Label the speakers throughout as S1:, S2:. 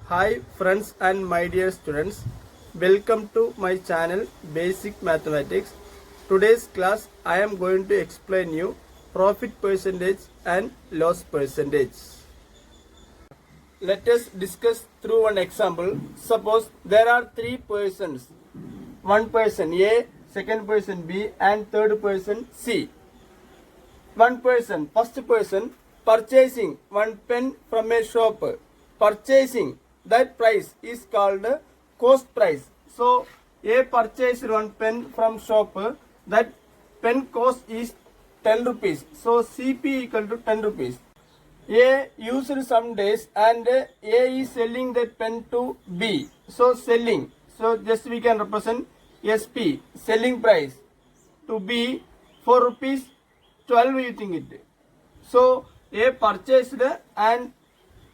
S1: Hi friends and my dear students, welcome to my channel Basic Mathematics. Today's class I am going to explain you profit percentage and loss percentage. Let us discuss through one example. Suppose there are three persons, one person A, second person B and third person C. One person, first person purchasing one pen from a shop. Purchasing that price is called cost price. So A purchased one pen from shop. That pen cost is 10 rupees. So CP equal to 10 rupees. A used some days and A is selling that pen to B. So selling. So just we can represent SP, selling price to B 4 rupees 12 you think it. So A purchased and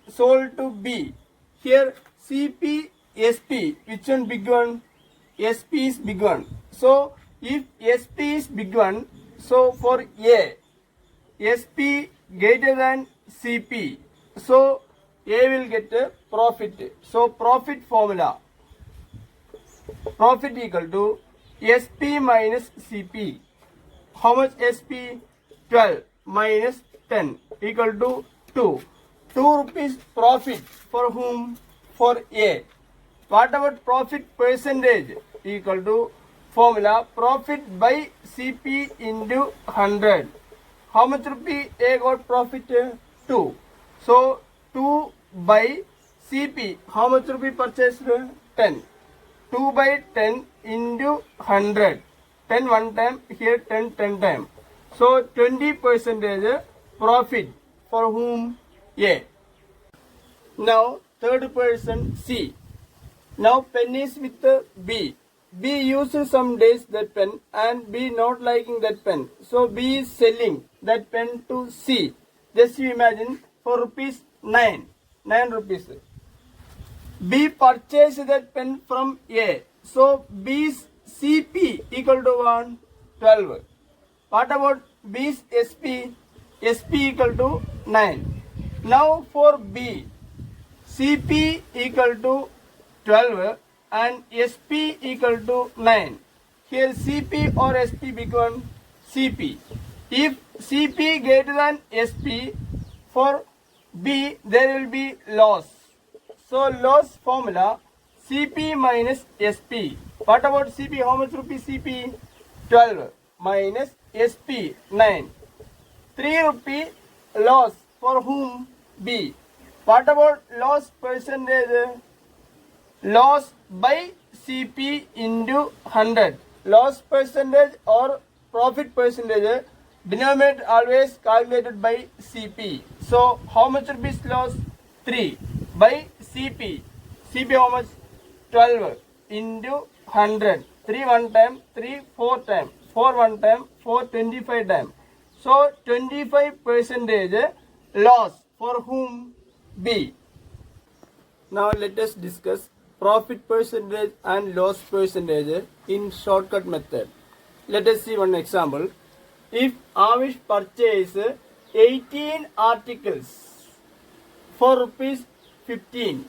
S1: sold to B. Here CP, SP, which one big one? SP is big one. So if SP is big one, so for A, SP greater than CP. So A will get a profit. So profit formula. Profit equal to SP minus CP. How much SP? 12 minus 10 equal to 2. 2 rupees profit for whom? For A. What about profit percentage? Equal to formula profit by CP into 100. How much rupee A got profit? 2. So 2 by CP. How much rupee purchased? 10. 2 by 10 into 100. 10 one time, here 10 time. So 20% profit for whom? A. Now third person C. Now pen is with B. B used some days that pen and B not liking that pen. So B is selling that pen to C. Just you imagine for rupees 9. 9 rupees. B purchased that pen from A. So B's CP equal to 1, 12. What about B's SP? SP equal to 9. Now for B, CP equal to 12 and SP equal to 9. Here CP or SP big one? CP. If CP greater than SP, for B there will be loss. So loss formula CP minus SP. What about CP? How much rupees CP? 12 minus SP 9. 3 rupee loss for whom? B. What about loss percentage? Loss by CP into 100. Loss percentage or profit percentage denominator always calculated by CP. So how much rupees loss? 3 by CP. CP how much? 12 into 100. 3 one time, 3 4 time, 4 one time, 4 25 time. So 25% loss for whom? B. Now let us discuss profit percentage and loss percentage in shortcut method. Let us see one example. If Avish purchase 18 articles for rupees 15,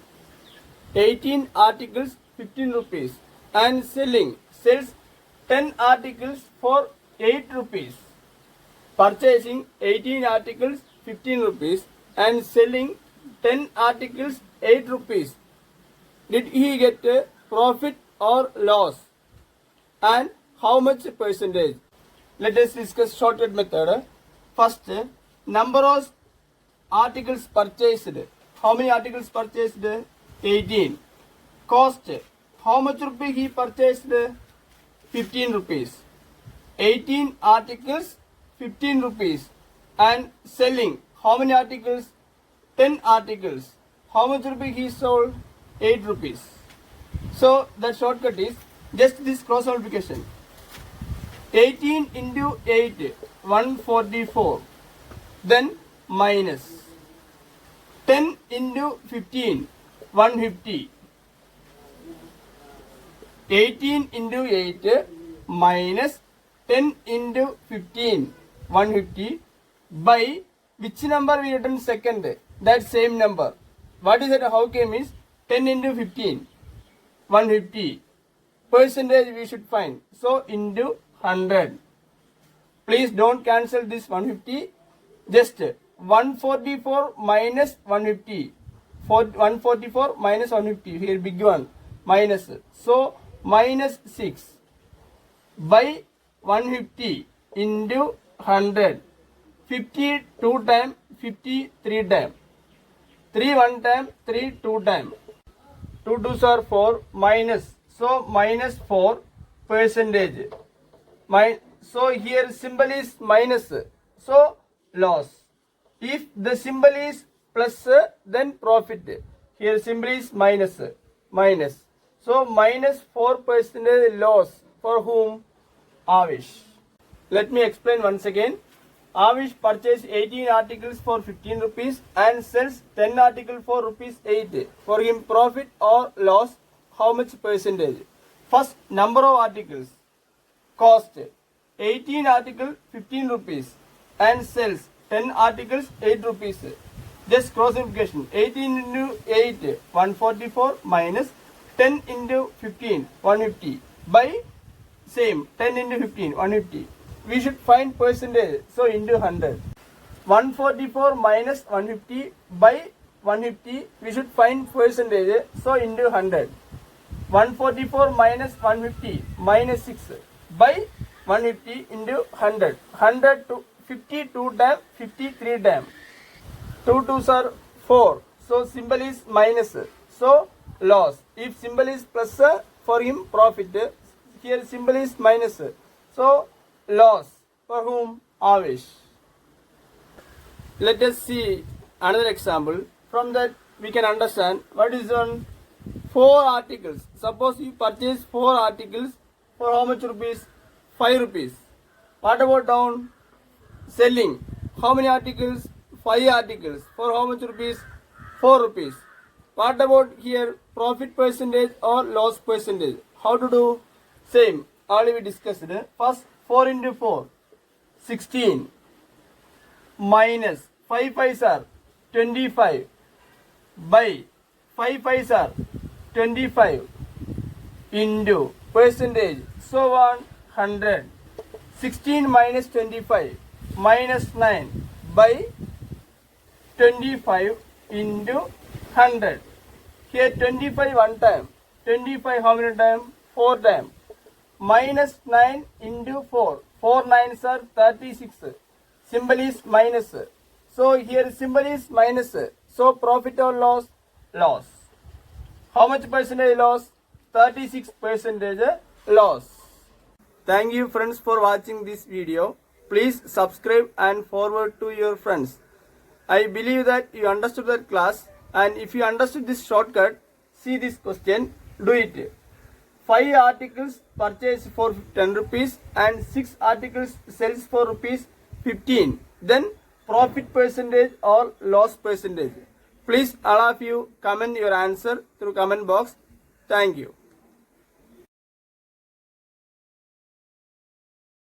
S1: 18 articles 15 rupees and sells 10 articles for 8 rupees. Purchasing 18 articles 15 rupees and selling 10 articles 8 rupees. Did he get a profit or loss? And how much percentage? Let us discuss shortcut method. First, number of articles purchased. How many articles purchased? 18. Cost. How much rupee he purchased? 15 rupees. 18 articles 15 rupees and selling how many articles? 10 articles. How much rupee he sold? 8 rupees. So the shortcut is just this cross multiplication. 18 into 8, 144. Then minus 10 into 15, 150. 18 into 8 minus 10 into 15, 150 by which number we written second? That same number. What is it? How came is 10 into 15, 150. Percentage we should find. So into 100. Please don't cancel this 150. Just 144 minus 150. 144 minus 150. Here big one. Minus. So minus 6 by 150 into 100. 50 2 time, 50 3 time. 3 1 time, 3 2 time. 2 2s are 4 minus. So minus 4 percentage. So here symbol is minus. So loss. If the symbol is plus, then profit. Here symbol is minus. Minus. So minus 4% loss for whom? Avish. Let me explain once again. Avish purchased 18 articles for 15 rupees and sells 10 articles for rupees 8. For him profit or loss, how much percentage? First, number of articles. Cost 18 articles 15 rupees and sells 10 articles 8 rupees. Just cross multiplication. 18 into 8 144 minus 10 into 15 150 by same 10 into 15 150. We should find percentage. So into 100. 144 minus 150 by 150. We should find percentage. So into 100. 144 minus 150 minus 6 by 150 into 100. 100 to 52 time, 53 time. 2 2s are 4. So symbol is minus. So loss. If symbol is plus, for him profit. Here symbol is minus. So loss. For whom? Avish. Let us see another example. From that we can understand what is on 4 articles. Suppose you purchase 4 articles for how much rupees? 5 rupees. What about down? Selling. How many articles? 5 articles. For how much rupees? 4 rupees. What about here? Profit percentage or loss percentage? How to do? Same. Already we discussed. First 4 into 4. 16. Minus 5 5s are 25. By 5 5s are 25 into percentage. So on 100. 16 minus 25 minus 9 by 25 into 100. Here 25 one time. 25 how many time? 4 time. Minus 9 into 4. 4 9s are 36. Symbol is minus. So here symbol is minus. So profit or loss? Loss. How much percentage loss? 36% loss. Thank you friends for watching this video. Please subscribe and forward to your friends. I believe that you understood that class, and if you understood this shortcut, see this question, do it. 5 articles purchased for 10 rupees and 6 articles sells for rupees 15. Then profit percentage or loss percentage. Please all of you comment your answer through comment box. Thank you.